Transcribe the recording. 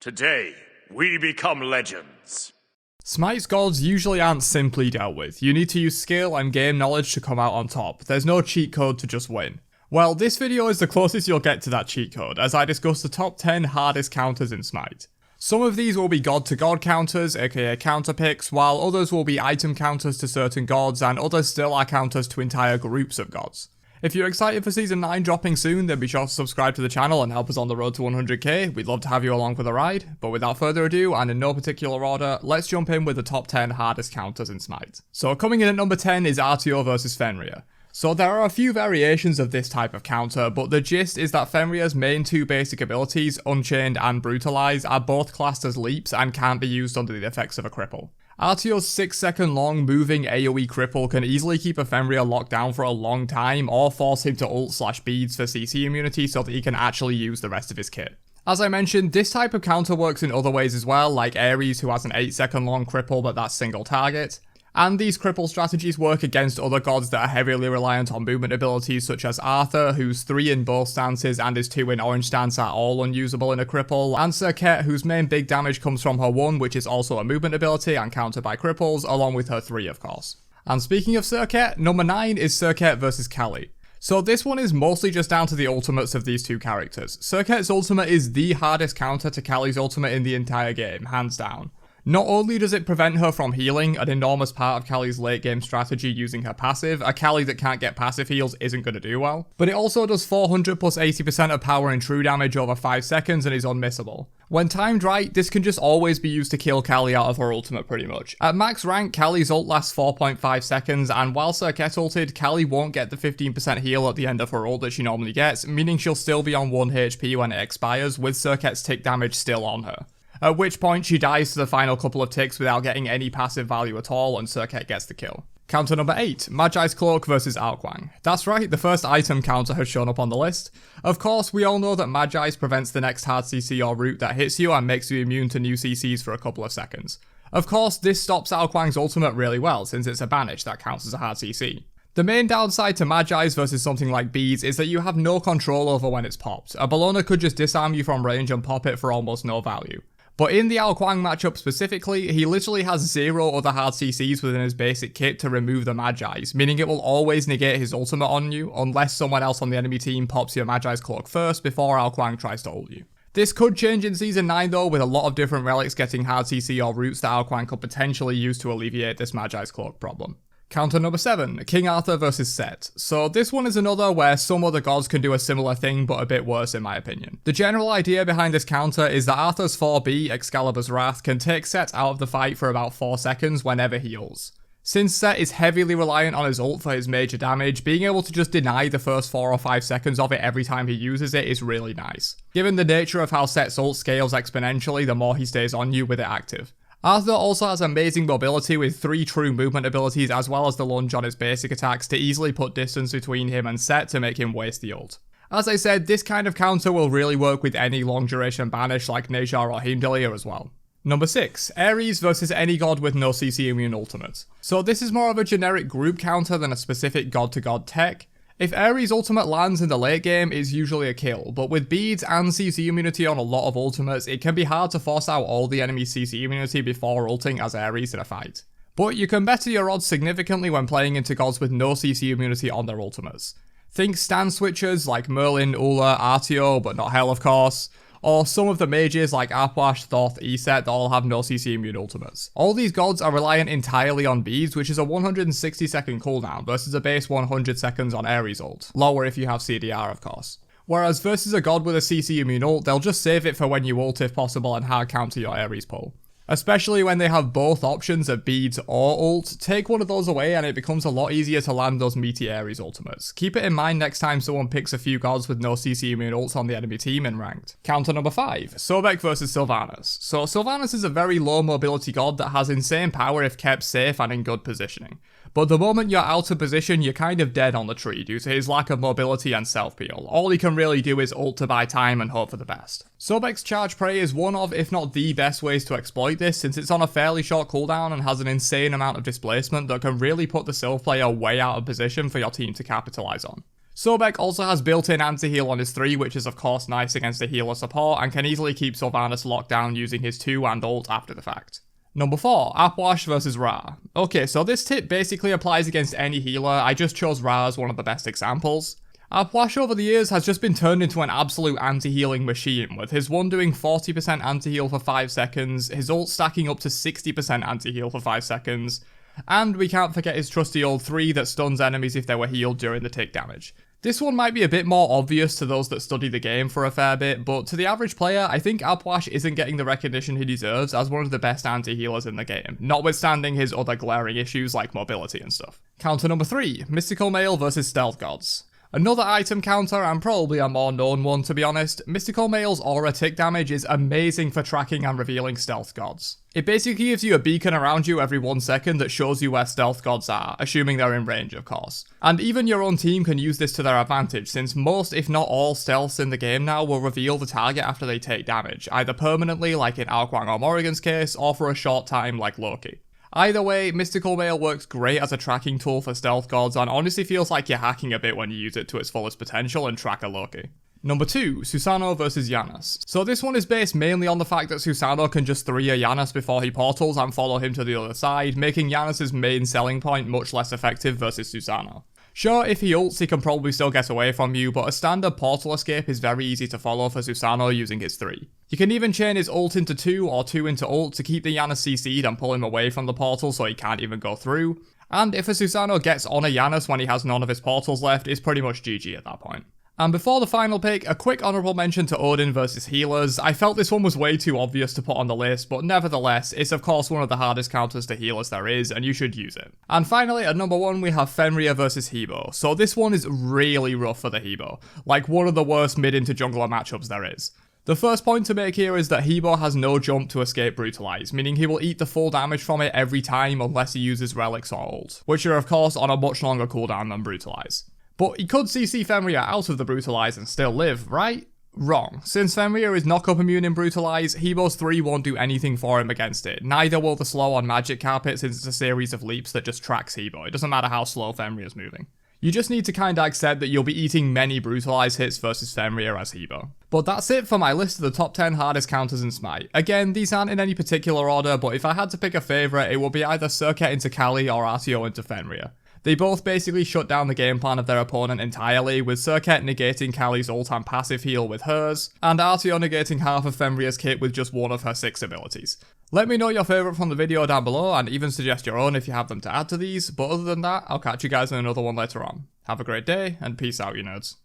Today, we become legends. Smite's gods usually aren't simply dealt with. You need to use skill and game knowledge to come out on top. There's no cheat code to just win. Well, this video is the closest you'll get to that cheat code, as I discuss the top 10 hardest counters in Smite. Some of these will be god-to-god counters, aka counter picks, while others will be item counters to certain gods, and others still are counters to entire groups of gods. If you're excited for Season 9 dropping soon, then be sure to subscribe to the channel and help us on the road to 100k, we'd love to have you along for the ride. But without further ado, and in no particular order, let's jump in with the top 10 hardest counters in Smite. So coming in at number 10 is RTO versus Fenrir. So there are a few variations of this type of counter, but the gist is that Fenrir's main two basic abilities, Unchained and Brutalize, are both classed as leaps and can't be used under the effects of a cripple. RTO's 6 second long moving AoE cripple can easily keep a Fenrir locked down for a long time, or force him to ult/beads for CC immunity so that he can actually use the rest of his kit. As I mentioned, this type of counter works in other ways as well, like Ares, who has an 8 second long cripple but that's single target. And these cripple strategies work against other gods that are heavily reliant on movement abilities, such as Arthur, whose 3 in both stances and his 2 in orange stance are all unusable in a cripple, and Circe, whose main big damage comes from her 1, which is also a movement ability and countered by cripples, along with her 3 of course. And speaking of Circe, number 9 is Circe versus Cali. So this one is mostly just down to the ultimates of these two characters. Circe's ultimate is the hardest counter to Cali's ultimate in the entire game, hands down. Not only does it prevent her from healing, an enormous part of Cali's late game strategy using her passive, a Cali that can't get passive heals isn't going to do well, but it also does 400 plus 80% of power and true damage over 5 seconds and is unmissable. When timed right, this can just always be used to kill Cali out of her ultimate pretty much. At max rank, Cali's ult lasts 4.5 seconds, and while Circe ulted, Cali won't get the 15% heal at the end of her ult that she normally gets, meaning she'll still be on 1 HP when it expires, with Circe's tick damage still on her. At which point she dies to the final couple of ticks without getting any passive value at all, and Circe gets the kill. Counter number 8, Magis Cloak versus AlQang. That's right, the first item counter has shown up on the list. Of course, we all know that Magis prevents the next hard CC or root that hits you and makes you immune to new CCs for a couple of seconds. Of course, this stops AlQang's ultimate really well, since it's a banish that counts as a hard CC. The main downside to Magis versus something like beads is that you have no control over when it's popped. A Bellona could just disarm you from range and pop it for almost no value. But in the AlQang matchup specifically, he literally has 0 other hard CCs within his basic kit to remove the Magis, meaning it will always negate his ultimate on you, unless someone else on the enemy team pops your Magis Cloak first before AlQang tries to ult you. This could change in Season 9 though, with a lot of different relics getting hard CC or roots that AlQang could potentially use to alleviate this Magis Cloak problem. Counter number 7, King Arthur versus Sett. So this one is another where some other gods can do a similar thing but a bit worse in my opinion. The general idea behind this counter is that Arthur's 4B, Excalibur's Wrath, can take Sett out of the fight for about 4 seconds whenever he ults. Since Sett is heavily reliant on his ult for his major damage, being able to just deny the first 4 or 5 seconds of it every time he uses it is really nice. Given the nature of how Sett's ult scales exponentially the more he stays on you with it active. Arthur also has amazing mobility with 3 true movement abilities as well as the lunge on his basic attacks to easily put distance between him and Sett to make him waste the ult. As I said, this kind of counter will really work with any long duration banish like Nejar or Heimdallr as well. Number 6, Ares versus any god with no CC immune ultimate. So this is more of a generic group counter than a specific god to god tech. If Ares' ultimate lands in the late game, it's usually a kill, but with beads and CC immunity on a lot of ultimates, it can be hard to force out all the enemy's CC immunity before ulting as Ares in a fight. But you can better your odds significantly when playing into gods with no CC immunity on their ultimates. Think stance switchers like Merlin, Ula, RTO, but not Hell of course, or some of the mages like Apwash, Thoth, Sett that all have no CC immune ultimates. All these gods are reliant entirely on beads, which is a 160 second cooldown versus a base 100 seconds on Ares ult. Lower if you have CDR of course. Whereas versus a god with a CC immune ult, they'll just save it for when you ult if possible and hard counter your Ares pull. Especially when they have both options of beads or ult, take one of those away and it becomes a lot easier to land those meaty Ares ultimates. Keep it in mind next time someone picks a few gods with no CC immune ults on the enemy team in ranked. Counter number 5, Sobek versus Sylvanas. So Sylvanas is a very low mobility god that has insane power if kept safe and in good positioning. But the moment you're out of position, you're kind of dead on the tree due to his lack of mobility and self-peel. All he can really do is ult to buy time and hope for the best. Sobek's charge prey is one of, if not the best ways to exploit this, since it's on a fairly short cooldown and has an insane amount of displacement that can really put the Sylph player way out of position for your team to capitalize on. Sobek also has built-in anti-heal on his 3, which is of course nice against a healer support, and can easily keep Sylvanas locked down using his 2 and ult after the fact. Number 4, Apwash versus Ra. Okay, so this tip basically applies against any healer, I just chose Ra as one of the best examples. Apwash over the years has just been turned into an absolute anti-healing machine, with his 1 doing 40% anti-heal for 5 seconds, his ult stacking up to 60% anti-heal for 5 seconds, and we can't forget his trusty old 3 that stuns enemies if they were healed during the tick damage. This one might be a bit more obvious to those that study the game for a fair bit, but to the average player, I think Apwash isn't getting the recognition he deserves as one of the best anti-healers in the game, notwithstanding his other glaring issues like mobility and stuff. Counter number 3, Mystical Mail versus Stealth Gods. Another item counter, and probably a more known one to be honest, Mystical Mail's aura tick damage is amazing for tracking and revealing stealth gods. It basically gives you a beacon around you every 1 second that shows you where stealth gods are, assuming they're in range of course. And even your own team can use this to their advantage, since most if not all stealths in the game now will reveal the target after they take damage, either permanently like in AlQang or Morrigan's case, or for a short time like Loki. Either way, Mystical Mail works great as a tracking tool for stealth gods and honestly feels like you're hacking a bit when you use it to its fullest potential and track a Loki. Number 2, Susano versus Janus. So this one is based mainly on the fact that Susano can just 3 Janus before he portals and follow him to the other side, making Janus' main selling point much less effective versus Susano. Sure, if he ults he can probably still get away from you, but a standard portal escape is very easy to follow for Susano using his 3. You can even chain his ult into 2 or 2 into ult to keep the Janus CC'd and pull him away from the portal so he can't even go through. And if a Susano gets on a Janus when he has none of his portals left, it's pretty much GG at that point. And before the final pick, a quick honourable mention to Odin versus healers. I felt this one was way too obvious to put on the list, but nevertheless, it's of course one of the hardest counters to healers there is, and you should use it. And finally, at number 1 we have Fenrir versus Hebo. So this one is really rough for the Hebo, like one of the worst mid into jungler matchups there is. The first point to make here is that Hebo has no jump to escape Brutalize, meaning he will eat the full damage from it every time unless he uses relics or ult, which are of course on a much longer cooldown than Brutalize. But he could CC Fenrir out of the Brutalize and still live, right? Wrong. Since Fenrir is knock-up immune in Brutalize, Hebo's 3 won't do anything for him against it. Neither will the slow on Magic Carpet since it's a series of leaps that just tracks Hebo. It doesn't matter how slow Fenrir's moving. You just need to kinda accept that you'll be eating many Brutalize hits versus Fenrir as Hebo. But that's it for my list of the top 10 hardest counters in Smite. Again, these aren't in any particular order, but if I had to pick a favourite, it would be either Circe into Cali or RTO into Fenrir. They both basically shut down the game plan of their opponent entirely, with Circe negating Cali's ult and passive heal with hers, and RTO negating half of Fenrir's kit with just one of her 6 abilities. Let me know your favourite from the video down below, and even suggest your own if you have them to add to these, but other than that, I'll catch you guys in another one later on. Have a great day, and peace out you nerds.